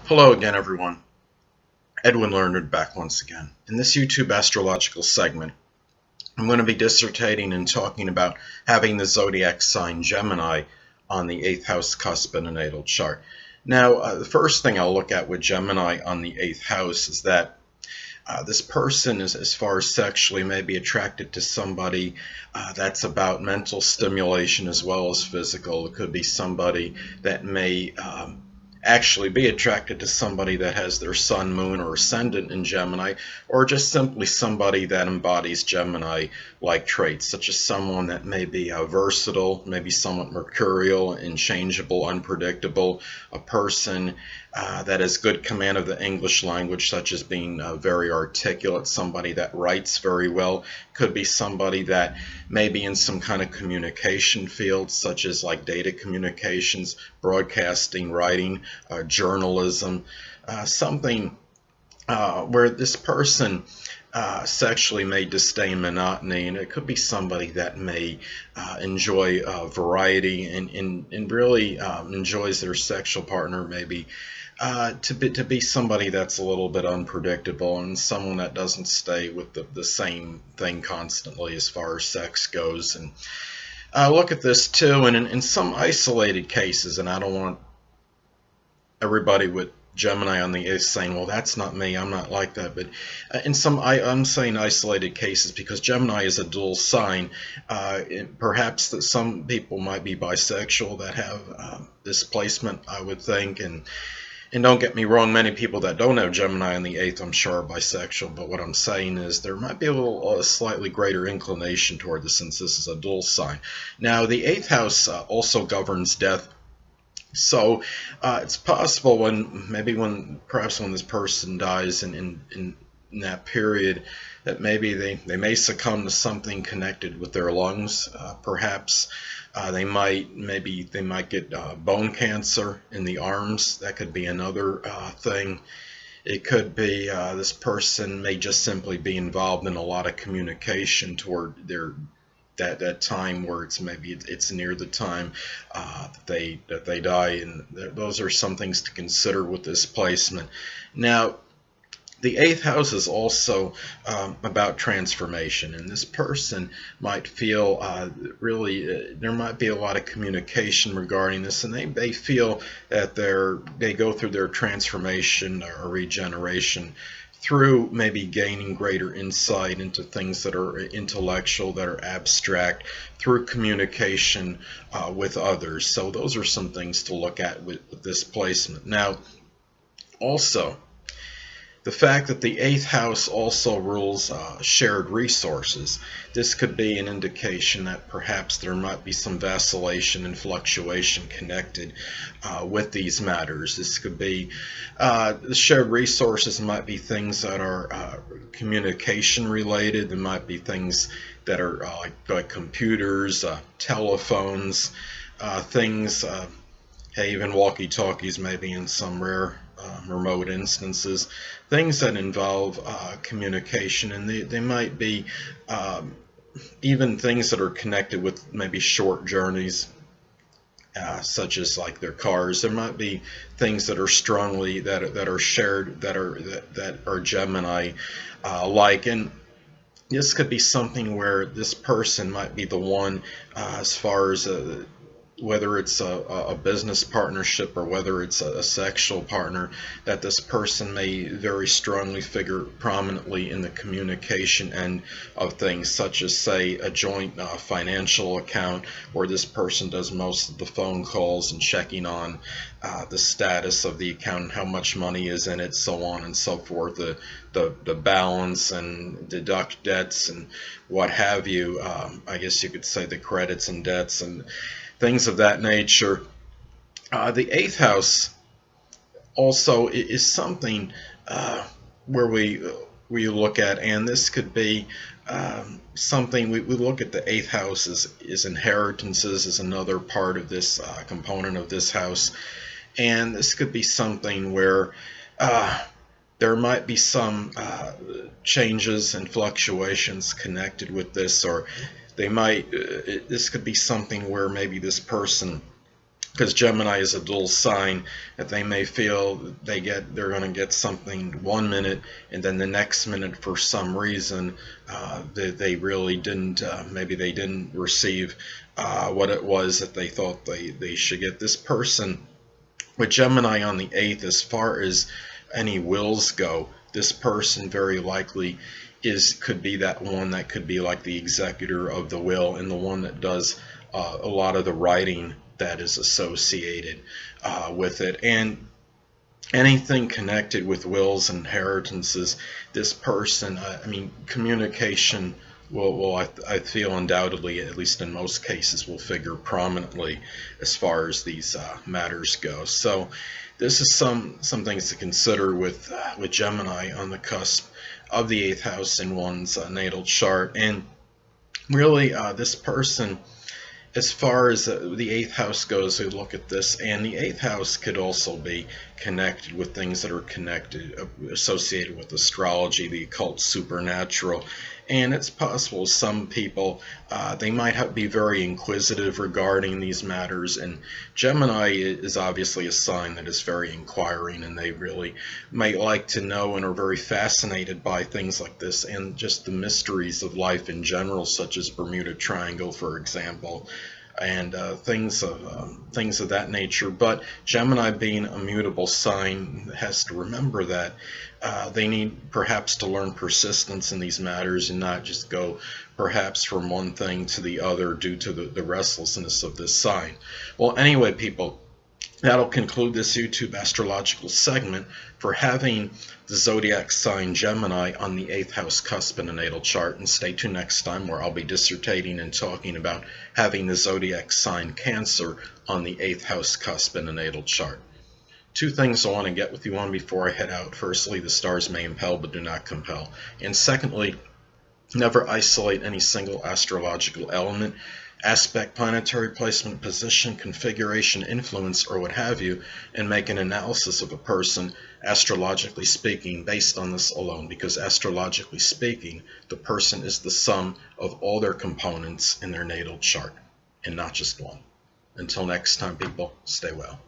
Hello again, everyone. Edwin Learnard back once again. In this YouTube astrological segment, I'm going to be dissertating and talking about having the zodiac sign Gemini on the 8th house cusp in a natal chart. Now, the first thing I'll look at with Gemini on the 8th house is that this person is, as far as sexually, may be attracted to somebody that's about mental stimulation as well as physical. It could be somebody that may actually be attracted to somebody that has their sun, moon, or ascendant in Gemini, or just simply somebody that embodies Gemini-like traits, such as someone that may be versatile, maybe somewhat mercurial and changeable, unpredictable, a person that has good command of the English language, such as being very articulate, somebody that writes very well, could be somebody that may be in some kind of communication field, such as like data communications, broadcasting, writing, journalism, something where this person sexually may disdain monotony, and it could be somebody that may enjoy variety and really enjoys their sexual partner maybe to be somebody that's a little bit unpredictable and someone that doesn't stay with the same thing constantly as far as sex goes. And look at this too, and in some isolated cases, and I don't want everybody with Gemini on the 8th saying, well, that's not me, I'm not like that, but I'm saying isolated cases because Gemini is a dual sign. Perhaps that some people might be bisexual that have this placement, I would think, and don't get me wrong, many people that don't have Gemini on the 8th, I'm sure, are bisexual, but what I'm saying is there might be a slightly greater inclination toward this since this is a dual sign. Now, the 8th house also governs death. So it's possible perhaps when this person dies in that period, that maybe they may succumb to something connected with their lungs. Perhaps they might get bone cancer in the arms. That could be another thing. It could be this person may just simply be involved in a lot of communication toward that time where it's near the time that they die, and those are some things to consider with this placement. Now, the 8th house is also about transformation, and this person might feel there might be a lot of communication regarding this, and they feel that they go through their transformation or regeneration through maybe gaining greater insight into things that are intellectual, that are abstract, through communication with others. So those are some things to look at with this placement. Now, also, the fact that the 8th house also rules shared resources. This could be an indication that perhaps there might be some vacillation and fluctuation connected with these matters. This could be the shared resources might be things that are communication related. There might be things that are like computers, telephones, things, even walkie-talkies maybe in some rare remote instances, things that involve communication, and they might be even things that are connected with maybe short journeys, such as like their cars. There might be things that are strongly that are shared, that are Gemini like, and this could be something where this person might be the one as far as whether it's a business partnership or whether it's a sexual partner, that this person may very strongly figure prominently in the communication end of things, such as, say, a joint financial account where this person does most of the phone calls and checking on the status of the account and how much money is in it, so on and so forth, the balance and deduct debts and what have you. I guess you could say the credits and debts and things of that nature. The 8th house also is something where we look at, and this could be something we look at. The 8th house is inheritances, is another part of this component of this house, and this could be something where there might be some changes and fluctuations connected with this, or this could be something where maybe this person because Gemini is a dual sign, that they may feel they're going to get something 1 minute, and then the next minute for some reason they really didn't, maybe they didn't receive what it was that they thought they should get. This person with Gemini on the 8th, as far as any wills go, this person very likely could be that one that could be like the executor of the will, and the one that does a lot of the writing that is associated with it. And anything connected with wills and inheritances, this person, I mean, communication will I feel undoubtedly, at least in most cases, will figure prominently as far as these matters go. So this is some things to consider with Gemini on the cusp of the 8th house in one's natal chart. And really, this person, as far as the 8th house goes, we look at this, and the 8th house could also be connected with things that are associated with astrology, the occult, supernatural. And it's possible some people, they might be very inquisitive regarding these matters, and Gemini is obviously a sign that is very inquiring, and they really might like to know and are very fascinated by things like this and just the mysteries of life in general, such as Bermuda Triangle, for example, and things of that nature. But Gemini, being a mutable sign, has to remember that they need perhaps to learn persistence in these matters and not just go perhaps from one thing to the other due to the restlessness of this sign. Well, anyway, people, that'll conclude this YouTube astrological segment for having the zodiac sign Gemini on the 8th house cusp in a natal chart. And stay tuned next time, where I'll be dissertating and talking about having the zodiac sign Cancer on the 8th house cusp in a natal chart. Two things I want to get with you on before I head out. Firstly, the stars may impel but do not compel. And secondly, never isolate any single astrological element, aspect, planetary placement, position, configuration, influence, or what have you, and make an analysis of a person, astrologically speaking, based on this alone, because astrologically speaking, the person is the sum of all their components in their natal chart, and not just one. Until next time, people, stay well.